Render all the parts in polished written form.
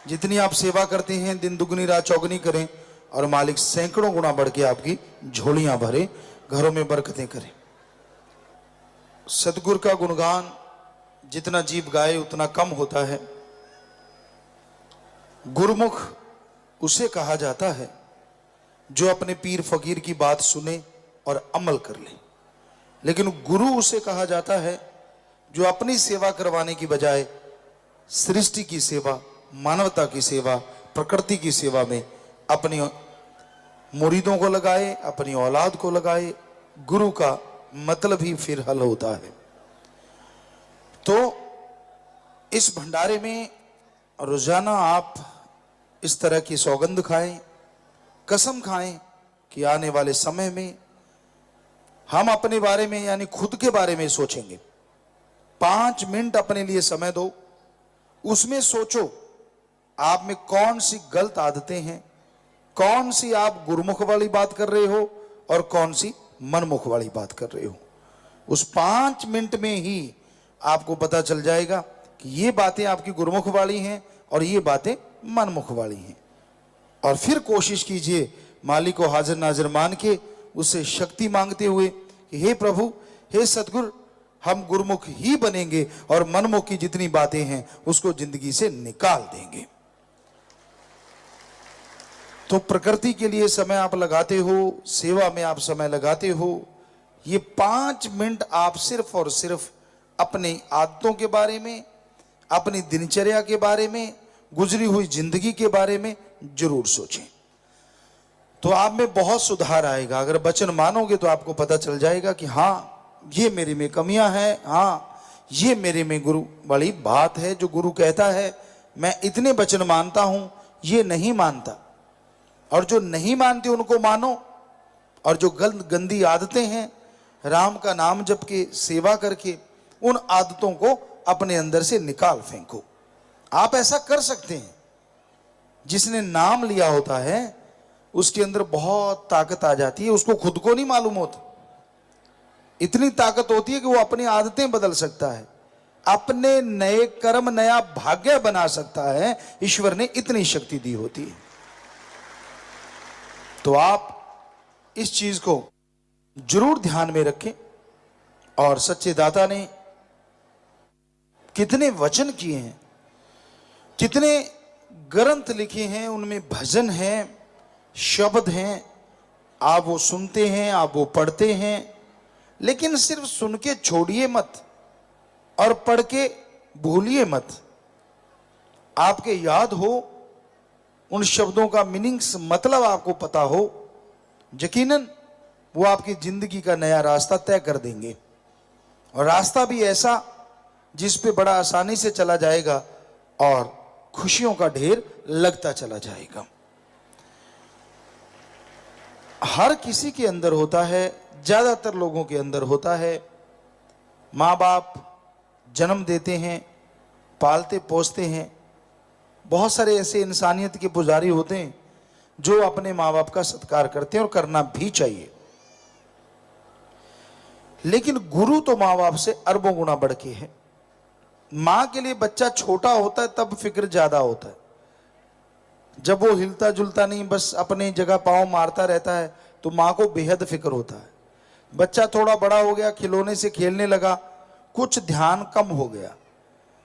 जितनी आप सेवा करते हैं दिन दुगनी रात चौगनी करें और मालिक सैकड़ों गुना बढ़ के आपकी झोलियां भरे, घरों में बरकतें करें। सतगुरु का गुणगान जितना जीव गाए उतना कम होता है। गुरुमुख उसे कहा जाता है जो अपने पीर फकीर की बात सुने और अमल कर ले, लेकिन गुरु उसे कहा जाता है जो अपनी सेवा करवाने की बजाय सृष्टि की सेवा, मानवता की सेवा, प्रकृति की सेवा में अपनी मुरीदों को लगाए, अपनी औलाद को लगाए। गुरु का मतलब ही फिर हल होता है। तो इस भंडारे में रोजाना आप इस तरह की सौगंध खाएं, कसम खाएं कि आने वाले समय में हम अपने बारे में यानी खुद के बारे में सोचेंगे। 5 मिनट अपने लिए समय दो, उसमें सोचो आप में कौन सी गलत आदतें हैं, कौन सी आप गुरुमुख वाली बात कर रहे हो और कौन सी मनमुख वाली बात कर रहे हो। उस 5 मिनट में ही आपको पता चल जाएगा कि ये बातें आपकी गुरुमुख वाली हैं और ये बातें मनमुख वाली हैं। और फिर कोशिश कीजिए मालिक को हाजिर नाजिर मान के उससे शक्ति मांगते हुए कि हे प्रभु, हे सतगुरु, हम गुरुमुख ही बनेंगे और मनमुख की जितनी बातें हैं उसको जिंदगी से निकाल देंगे। तो प्रकृति के लिए समय आप लगाते हो, सेवा में आप समय लगाते हो, ये 5 मिनट आप सिर्फ और सिर्फ अपनी आदतों के बारे में, अपनी दिनचर्या के बारे में, गुजरी हुई जिंदगी के बारे में जरूर सोचें, तो आप में बहुत सुधार आएगा। अगर वचन मानोगे तो आपको पता चल जाएगा कि हाँ, ये मेरे में कमियां हैं, हाँ ये मेरे में गुरु वाली बात है। जो गुरु कहता है मैं इतने वचन मानता हूं, ये नहीं मानता। और जो नहीं मानते उनको मानो, और जो गंदी आदतें हैं राम का नाम जप के सेवा करके उन आदतों को अपने अंदर से निकाल फेंको। आप ऐसा कर सकते हैं। जिसने नाम लिया होता है उसके अंदर बहुत ताकत आ जाती है, उसको खुद को नहीं मालूम होता। इतनी ताकत होती है कि वो अपनी आदतें बदल सकता है, अपने नए कर्म, नया भाग्य बना सकता है। ईश्वर ने इतनी शक्ति दी होती है। तो आप इस चीज को जरूर ध्यान में रखें। और सच्चे दाता ने कितने वचन किए हैं, कितने ग्रंथ लिखे हैं, उनमें भजन हैं, शब्द हैं। आप वो सुनते हैं, आप वो पढ़ते हैं, लेकिन सिर्फ सुन के छोड़िए मत और पढ़ के भूलिए मत। आपके याद हो, उन शब्दों का मीनिंग्स, मतलब आपको पता हो, यकीनन वो आपकी जिंदगी का नया रास्ता तय कर देंगे। और रास्ता भी ऐसा जिस पे बड़ा आसानी से चला जाएगा और खुशियों का ढेर लगता चला जाएगा। हर किसी के अंदर होता है, ज्यादातर लोगों के अंदर होता है। माँ बाप जन्म देते हैं, पालते पोसते हैं। बहुत सारे ऐसे इंसानियत के पुजारी होते हैं जो अपने माँ बाप का सत्कार करते हैं और करना भी चाहिए। लेकिन गुरु तो माँ बाप से अरबों गुना बढ़ के है। माँ के लिए बच्चा छोटा होता है तब फिक्र ज्यादा होता है। जब वो हिलता जुलता नहीं, बस अपनी जगह पांव मारता रहता है, तो माँ को बेहद फिक्र होता है। बच्चा थोड़ा बड़ा हो गया, खिलौने से खेलने लगा, कुछ ध्यान कम हो गया।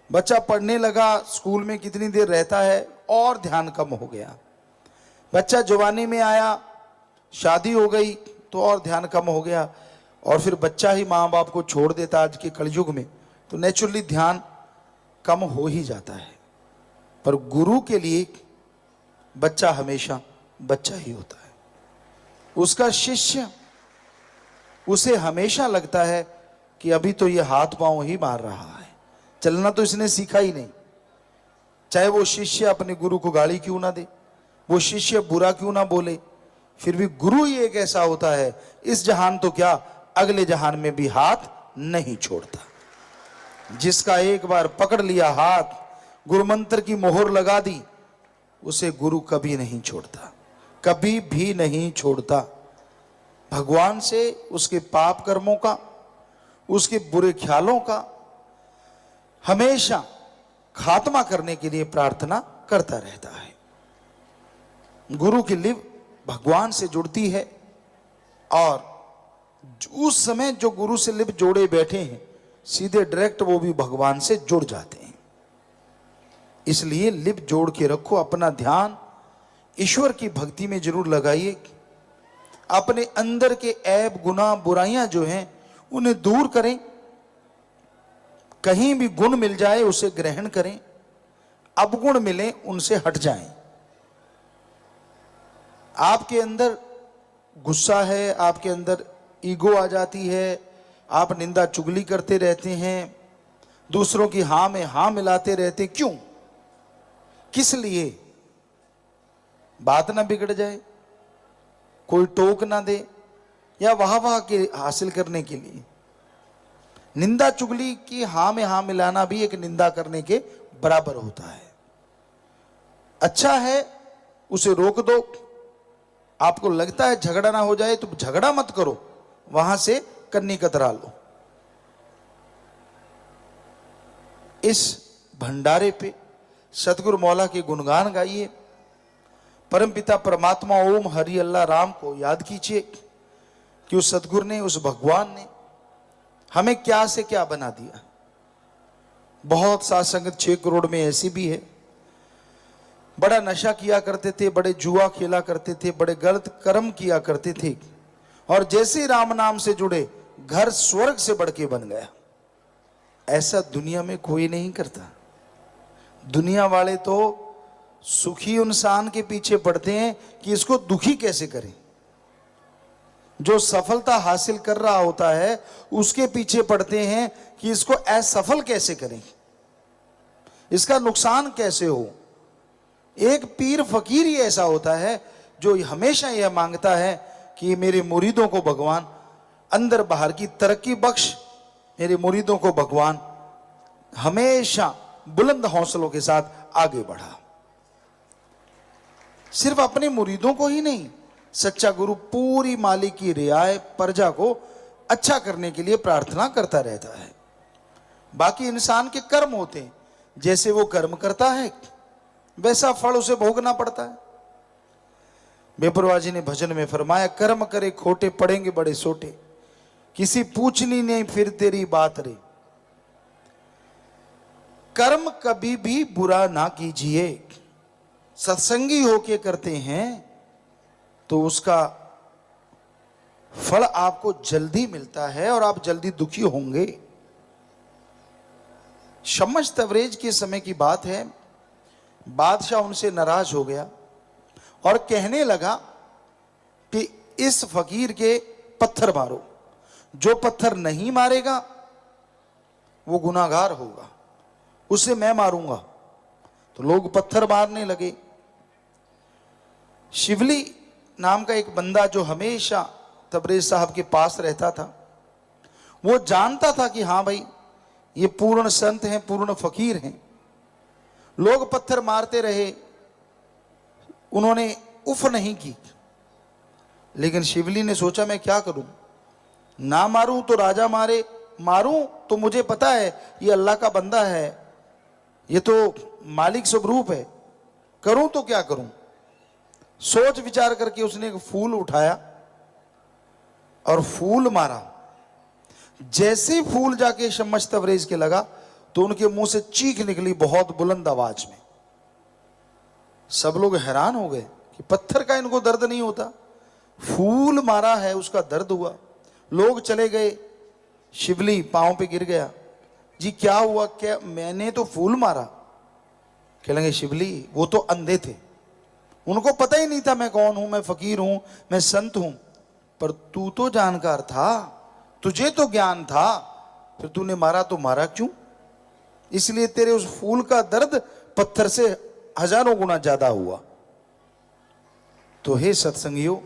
बच्चा पढ़ने लगा, स्कूल में कितनी देर रहता है और ध्यान कम हो गया। बच्चा जवानी में आया, शादी हो गई तो और ध्यान कम हो गया। और फिर बच्चा ही माँ बाप को छोड़ देता आज के कलयुग में, तो नेचुरली ध्यान कम हो ही जाता है। पर गुरु के लिए बच्चा हमेशा बच्चा ही होता है। उसका शिष्य, उसे हमेशा लगता है कि अभी तो ये हाथ पांव ही मार रहा है, चलना तो इसने सीखा ही नहीं। चाहे वो शिष्य अपने गुरु को गाली क्यों ना दे, वो शिष्य बुरा क्यों ना बोले, फिर भी गुरु ही एक ऐसा होता है, इस जहान तो क्या अगले जहान में भी हाथ नहीं छोड़ता। जिसका एक बार पकड़ लिया हाथ, गुरु मंत्र की मोहर लगा दी, उसे गुरु कभी नहीं छोड़ता, कभी भी नहीं छोड़ता। भगवान से उसके पाप कर्मों का, उसके बुरे ख्यालों का हमेशा खात्मा करने के लिए प्रार्थना करता रहता है। गुरु की लिव भगवान से जुड़ती है और उस समय जो गुरु से लिव जोड़े बैठे हैं सीधे डायरेक्ट वो भी भगवान से जुड़ जाते हैं। इसलिए लिव जोड़ के रखो, अपना ध्यान ईश्वर की भक्ति में जरूर लगाइए। अपने अंदर के ऐब गुनाह बुराइयां जो हैं उन्हें दूर करें। कहीं भी गुण मिल जाए उसे ग्रहण करें, अवगुण मिले उनसे हट जाएं। आपके अंदर गुस्सा है, आपके अंदर ईगो आ जाती है, आप निंदा चुगली करते रहते हैं, दूसरों की हां में हां मिलाते रहते, क्यों, किस लिए? बात ना बिगड़ जाए, कोई टोक ना दे, या वाह वाह के हासिल करने के लिए। निंदा चुगली की हां में हां मिलाना भी एक निंदा करने के बराबर होता है। अच्छा है उसे रोक दो। आपको लगता है झगड़ा ना हो जाए तो झगड़ा मत करो, वहां से कन्नी कतरा लो। इस भंडारे पे सतगुरु मौला के गुणगान गाइए, परमपिता परमात्मा ओम हरि अल्लाह राम को याद कीजिए कि उस सतगुरु ने, उस भगवान ने हमें क्या से क्या बना दिया। बहुत साथ संगत 6 करोड़ में ऐसी भी है, बड़ा नशा किया करते थे, बड़े जुआ खेला करते थे, बड़े गलत कर्म किया करते थे, और जैसे ही राम नाम से जुड़े घर स्वर्ग से बढ़ के बन गया। ऐसा दुनिया में कोई नहीं करता। दुनिया वाले तो सुखी इंसान के पीछे पड़ते हैं कि इसको दुखी कैसे करें। जो सफलता हासिल कर रहा होता है उसके पीछे पड़ते हैं कि इसको असफल कैसे करें, इसका नुकसान कैसे हो। एक पीर फकीर ही ऐसा होता है जो हमेशा यह मांगता है कि मेरे मुरीदों को भगवान अंदर बाहर की तरक्की बख्श, मेरे मुरीदों को भगवान हमेशा बुलंद हौसलों के साथ आगे बढ़ा। सिर्फ अपने मुरीदों को ही नहीं, सच्चा गुरु पूरी माली की रियाय प्रजा को अच्छा करने के लिए प्रार्थना करता रहता है। बाकी इंसान के कर्म होते हैं, जैसे वो कर्म करता है वैसा फल उसे भोगना पड़ता है। बेपरवाह जी ने भजन में फरमाया, कर्म करे खोटे पड़ेंगे बड़े सोटे, किसी पूछनी नहीं फिर तेरी बात रे। कर्म कभी भी बुरा ना कीजिए। सत्संगी होके करते हैं तो उसका फल आपको जल्दी मिलता है और आप जल्दी दुखी होंगे। शम्मश तवरेज के समय की बात है, बादशाह उनसे नाराज हो गया और कहने लगा कि इस फकीर के पत्थर मारो, जो पत्थर नहीं मारेगा वो गुनाहगार होगा, उसे मैं मारूंगा। तो लोग पत्थर मारने लगे। शिवली नाम का एक बंदा जो हमेशा तबरेज साहब के पास रहता था, वो जानता था कि हाँ भाई ये पूर्ण संत हैं, पूर्ण फकीर हैं। लोग पत्थर मारते रहे, उन्होंने उफ नहीं की। लेकिन शिवली ने सोचा मैं क्या करूं, ना मारूं तो राजा मारे, मारूं तो मुझे पता है ये अल्लाह का बंदा है, ये तो मालिक स्वरूप है, करूं तो क्या करूं। सोच विचार करके उसने एक फूल उठाया और फूल मारा। जैसे फूल जाके शम्मश तवरेज के लगा तो उनके मुंह से चीख निकली बहुत बुलंद आवाज में। सब लोग हैरान हो गए कि पत्थर का इनको दर्द नहीं होता, फूल मारा है उसका दर्द हुआ। लोग चले गए, शिवली पांव पे गिर गया, जी क्या हुआ, क्या, मैंने तो फूल मारा। कह लगे शिवली वो तो अंधे थे, उनको पता ही नहीं था मैं कौन हूं, मैं फकीर हूं, मैं संत हूं, पर तू तो जानकार था, तुझे तो ज्ञान था, फिर तूने मारा तो मारा क्यों। इसलिए तेरे उस फूल का दर्द पत्थर से हजारों गुना ज्यादा हुआ। तो हे सत्संगियों,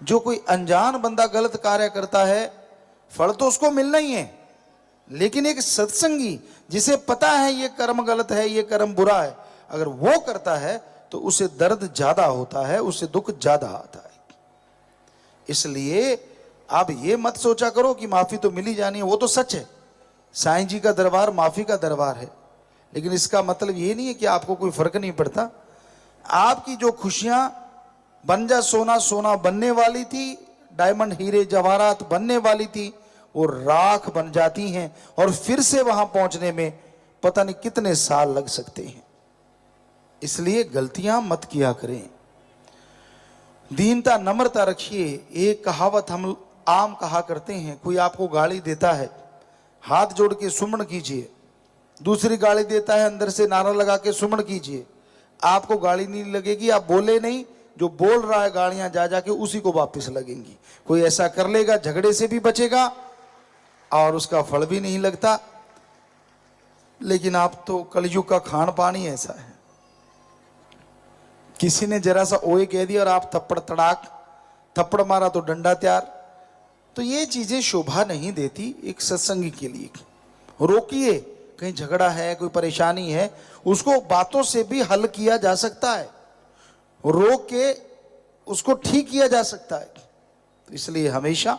जो कोई अनजान बंदा गलत कार्य करता है फल तो उसको मिलना ही है, लेकिन एक सत्संगी जिसे पता है ये कर्म गलत है, ये कर्म बुरा है, अगर वो करता है तो उसे दर्द ज्यादा होता है, उसे दुख ज्यादा आता है। इसलिए आप ये मत सोचा करो कि माफी तो मिल ही जानी है, वो तो सच है, साईं जी का दरबार माफी का दरबार है, लेकिन इसका मतलब ये नहीं है कि आपको कोई फर्क नहीं पड़ता। आपकी जो खुशियां बन जा सोना सोना बनने वाली थी, डायमंड हीरे जवाहरात बनने वाली थी, वो राख बन जाती हैं और फिर से वहां पहुंचने में पता नहीं कितने साल लग सकते हैं। इसलिए गलतियां मत किया करें, दीनता नम्रता रखिए। एक कहावत हम आम कहा करते हैं, कोई आपको गाली देता है, हाथ जोड़ के सुमन कीजिए। दूसरी गाली देता है, अंदर से नारा लगा के सुमन कीजिए। आपको गाली नहीं लगेगी, आप बोले नहीं, जो बोल रहा है गालियां जा जाके उसी को वापस लगेंगी। कोई ऐसा कर लेगा, झगड़े से भी बचेगा और उसका फल भी नहीं लगता। लेकिन आप तो कलयुग का खान पान ही ऐसा है, किसी ने जरा सा ओए कह दिया और आप थप्पड़ तड़ाक, थप्पड़ मारा तो डंडा तैयार। तो ये चीजें शोभा नहीं देती एक सत्संगी के लिए। रोकिए, कहीं झगड़ा है, कोई परेशानी है, उसको बातों से भी हल किया जा सकता है, रोक के उसको ठीक किया जा सकता है। तो इसलिए हमेशा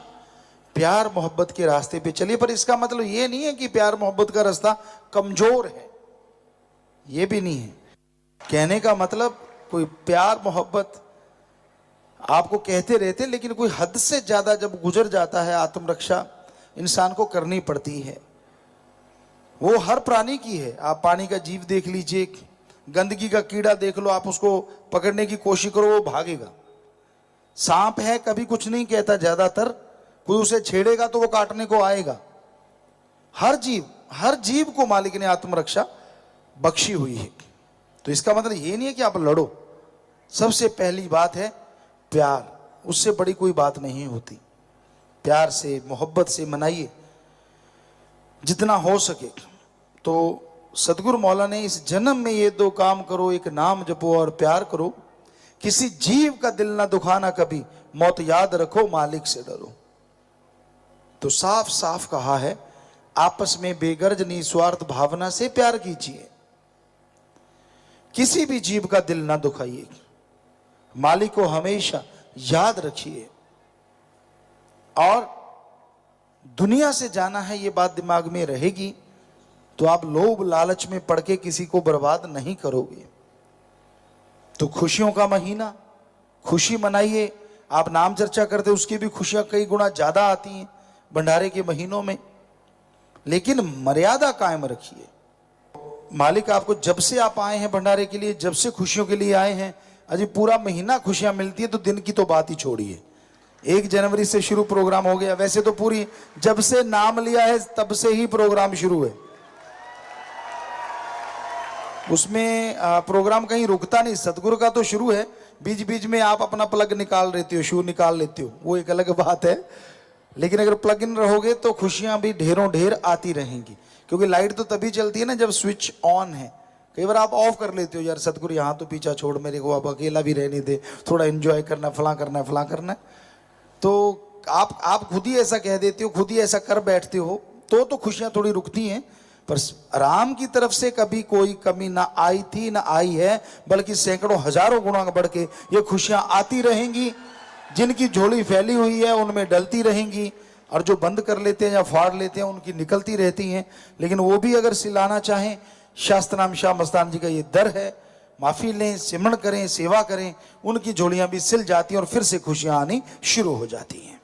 प्यार मोहब्बत के रास्ते पे चलिए। पर इसका मतलब ये नहीं है कि प्यार मोहब्बत का रास्ता कमजोर है, ये भी नहीं है। कहने का मतलब कोई प्यार मोहब्बत आपको कहते रहते, लेकिन कोई हद से ज्यादा जब गुजर जाता है, आत्मरक्षा इंसान को करनी पड़ती है। वो हर प्राणी की है। आप पानी का जीव देख लीजिए, गंदगी का कीड़ा देख लो, आप उसको पकड़ने की कोशिश करो, वो भागेगा। सांप है, कभी कुछ नहीं कहता, ज्यादातर कोई उसे छेड़ेगा तो वो काटने को आएगा। हर जीव को मालिक ने आत्मरक्षा बख्शी हुई है। तो इसका मतलब ये नहीं है कि आप लड़ो। सबसे पहली बात है प्यार, उससे बड़ी कोई बात नहीं होती। प्यार से मोहब्बत से मनाइए जितना हो सके। तो सदगुरु मौला ने इस जन्म में ये दो काम करो, एक नाम जपो और प्यार करो, किसी जीव का दिल ना दुखाना कभी, मौत याद रखो मालिक से डरो। तो साफ साफ कहा है, आपस में बेगर्ज निस्वार्थ भावना से प्यार कीजिए, किसी भी जीव का दिल ना दुखाइए, मालिक को हमेशा याद रखिए। और दुनिया से जाना है, ये बात दिमाग में रहेगी तो आप लोभ लालच में पड़ के किसी को बर्बाद नहीं करोगे। तो खुशियों का महीना, खुशी मनाइए। आप नाम चर्चा करते, उसकी भी खुशियां कई गुना ज्यादा आती हैं भंडारे के महीनों में, लेकिन मर्यादा कायम रखिए। मालिक आपको जब से आप आए हैं भंडारे के लिए, जब से खुशियों के लिए आए हैं, अजी पूरा महीना खुशियां मिलती है, तो दिन की तो बात ही छोड़िए। 1 जनवरी से शुरू प्रोग्राम हो गया, वैसे तो पूरी जब से नाम लिया है तब से ही प्रोग्राम शुरू है। उसमें प्रोग्राम कहीं रुकता नहीं। सतगुरु का तो शुरू है, बीच बीच में आप अपना प्लग निकाल लेते हो, शू निकाल लेते हो, वो एक अलग बात है। लेकिन अगर प्लग इन रहोगे तो खुशियां भी ढेरों ढेर आती रहेंगी। क्योंकि लाइट तो तभी चलती है ना जब स्विच ऑन है। कई बार आप ऑफ कर लेते हो, यार सतगुरु यहाँ तो पीछा छोड़, मेरे को अब अकेला भी रहने दे, थोड़ा एंजॉय करना, फलां करना है, फलां करना है। तो आप खुद ही ऐसा कह देते हो, खुद ही ऐसा कर बैठते हो, तो खुशियां थोड़ी रुकती हैं। पर राम की तरफ से कभी कोई कमी ना आई थी ना आई है, बल्कि सैकड़ों हजारों गुना बढ़ के ये खुशियां आती रहेंगी। जिनकी झोली फैली हुई है उनमें डलती रहेंगी, और जो बंद कर लेते हैं या फाड़ लेते हैं उनकी निकलती रहती हैं। लेकिन वो भी अगर सिलाना चाहें, शास्त्र नाम शाह मस्तान जी का ये दर है, माफी लें, सिमरण करें, सेवा करें, उनकी झोलियां भी सिल जाती हैं और फिर से खुशियां आनी शुरू हो जाती हैं।